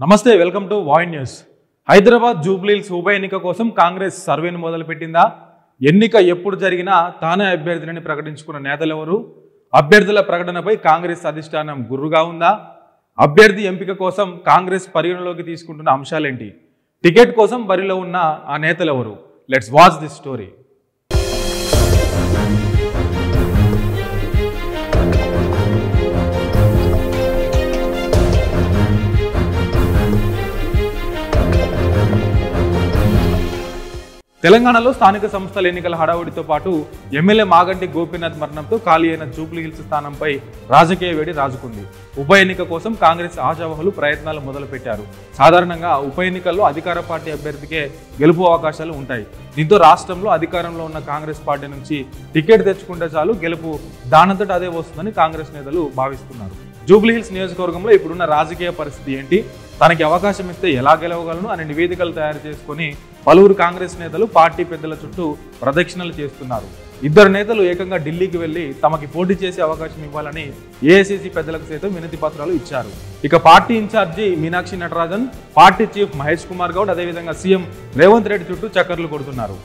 నమస్తే welcome to vine news. Hyderabad Jubilee Hills ఉప ఎన్నిక కోసం కాంగ్రెస్ సర్వేను మొదలుపెట్టిందా? ఎన్నిక ఎప్పుడు జరిగినా తానే అభ్యర్థిని ప్రకటించుకున్న నేతలెవరు? అభ్యర్థుల ప్రకటనపై కాంగ్రెస్ అధిష్టానం గుర్రుగా ఉందా? అభ్యర్థి ఎంపిక కోసం కాంగ్రెస్ పరిగణలోకి తీసుకుంటున్న అంశాలేంటి? టికెట్ కోసం బరిలో ఉన్న ఆ నేతలెవరు? Let's watch this story. తెలంగాణలో స్థానిక సంస్థల ఎన్నికల హడావుడితో పాటు ఎమ్మెల్యే మాగంటి గోపీనాథ్ మరణంతో ఖాళీ అయిన జూబ్లీహిల్స్ స్థానంపై రాజకీయ వేడి రాజుకుంది. ఉప ఎన్నిక కోసం కాంగ్రెస్ ఆశావహులు ప్రయత్నాలు మొదలుపెట్టారు. సాధారణంగా ఉప ఎన్నికల్లో అధికార పార్టీ అభ్యర్థికే గెలుపు అవకాశాలు ఉంటాయి. దీంతో రాష్ట్రంలో అధికారంలో ఉన్న కాంగ్రెస్ పార్టీ నుంచి టికెట్ తెచ్చుకుంటే చాలు గెలుపు దానంతట అదే వస్తుందని కాంగ్రెస్ నేతలు భావిస్తున్నారు. జూబ్లీహిల్స్ నియోజకవర్గంలో ఇప్పుడున్న రాజకీయ పరిస్థితి ఏంటి, తనకి అవకాశం ఇస్తే ఎలా గెలవగలను అనే నివేదికలు తయారు చేసుకుని పలువురు కాంగ్రెస్ నేతలు పార్టీ పెద్దల చుట్టూ ప్రదక్షిణలు చేస్తున్నారు. ఇద్దరు నేతలు ఏకంగా ఢిల్లీకి వెళ్లి తమకి పోటీ చేసే అవకాశం ఇవ్వాలని ఏఐసీసీ పెద్దలకు సైతం వినతి పత్రాలు ఇచ్చారు. ఇక party incharge Meenakshi Natarajan, party chief Mahesh Kumar Goud, అదేవిధంగా సీఎం రేవంత్ రెడ్డి చుట్టూ చక్కర్లు కొడుతున్నారు.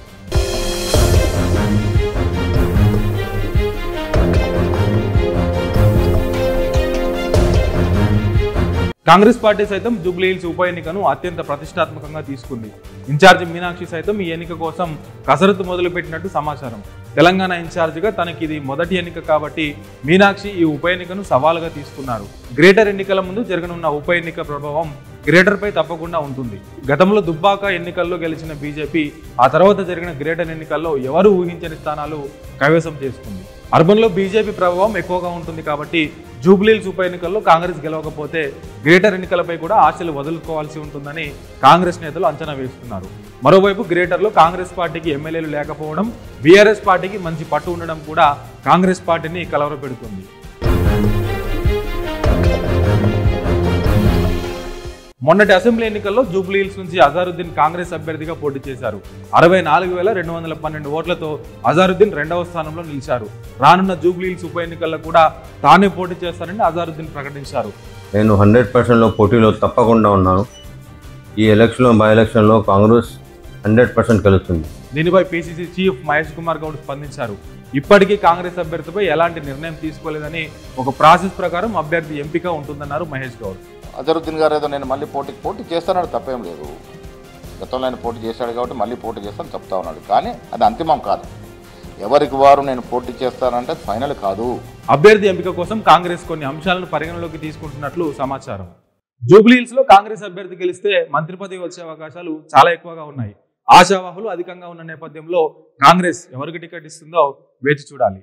కాంగ్రెస్ పార్టీ సైతం జూబ్లీహిల్స్ ఉప ఎన్నికను అత్యంత ప్రతిష్టాత్మకంగా తీసుకుంది. ఇన్ఛార్జి మీనాక్షి సైతం ఈ ఎన్నిక కోసం కసరత్తు మొదలుపెట్టినట్టు సమాచారం. తెలంగాణ ఇన్ఛార్జిగా తనకి ఇది మొదటి ఎన్నిక కాబట్టి మీనాక్షి ఈ ఉప ఎన్నికను సవాలుగా తీసుకున్నారు. గ్రేటర్ ఎన్నికల ముందు జరగనున్న ఉప ఎన్నిక ప్రభావం గ్రేటర్ పై తప్పకుండా ఉంటుంది. గతంలో దుబ్బాక ఎన్నికల్లో గెలిచిన బీజేపీ ఆ తర్వాత జరిగిన గ్రేటర్ ఎన్నికల్లో ఎవరు ఊహించని స్థానాలు కైవసం చేసుకుంది. అర్బన్లో బీజేపీ ప్రభావం ఎక్కువగా ఉంటుంది కాబట్టి జూబ్లీహిల్స్ ఉప ఎన్నికల్లో కాంగ్రెస్ గెలవకపోతే గ్రేటర్ ఎన్నికలపై కూడా ఆశలు వదులుకోవాల్సి ఉంటుందని కాంగ్రెస్ నేతలు అంచనా వేస్తున్నారు. మరోవైపు గ్రేటర్లో కాంగ్రెస్ పార్టీకి ఎమ్మెల్యేలు లేకపోవడం, బీఆర్ఎస్ పార్టీకి మంచి పట్టు ఉండడం కూడా కాంగ్రెస్ పార్టీని కలవరపెడుతుంది. మొన్నటి అసెంబ్లీ ఎన్నికల్లో జూబ్లీహిల్స్ నుంచి అజారుద్దీన్ కాంగ్రెస్ అభ్యర్థిగా పోటీ చేశారు. 64,212 ఓట్లతో అజారుద్దీన్ రెండవ స్థానంలో నిలిచారు. రానున్న జూబ్లీహిల్స్ ఉప ఎన్నికల్లో కూడా తానే పోటీ చేస్తారని అజారుద్దీన్ ప్రకటించారు. నేను 100% పోటీలో తప్పకుండా ఉన్నాను. ఈ ఎలక్షన్లో బై ఎలక్షన్లో కాంగ్రెస్ 100% గెలుస్తుంది. దీనిపై పీసీసీ చీఫ్ మహేష్ కుమార్ గౌడ్ స్పందించారు. ఇప్పటికీ కాంగ్రెస్ అభ్యర్థిపై ఎలాంటి నిర్ణయం తీసుకోలేదని, ఒక ప్రాసెస్ ప్రకారం అభ్యర్థి ఎంపిక ఉంటుందన్నారు మహేష్ గౌడ్. అజరుద్దీన్ గారు ఏదో నేను మళ్ళీ పోటీ చేస్తానని తప్పేం లేదు. గతంలో ఆయన పోటీ చేశాడు కాబట్టి మళ్ళీ పోటీ చేస్తాను చెప్తా ఉన్నాడు. కానీ అది అంతిమం కాదు. ఎవరికి వారు నేను పోటీ చేస్తానంటే ఫైనల్ కాదు. అభ్యర్థి ఎంపిక కోసం కాంగ్రెస్ కొన్ని అంశాలను పరిగణలోకి తీసుకుంటున్నట్లు సమాచారం. జూబ్లీహిల్స్ లో కాంగ్రెస్ అభ్యర్థి గెలిస్తే మంత్రి పదవి వచ్చే అవకాశాలు చాలా ఎక్కువగా ఉన్నాయి. ఆశావాహులు అధికంగా ఉన్న నేపథ్యంలో కాంగ్రెస్ ఎవరికి టికెట్ ఇస్తుందో వేచి చూడాలి.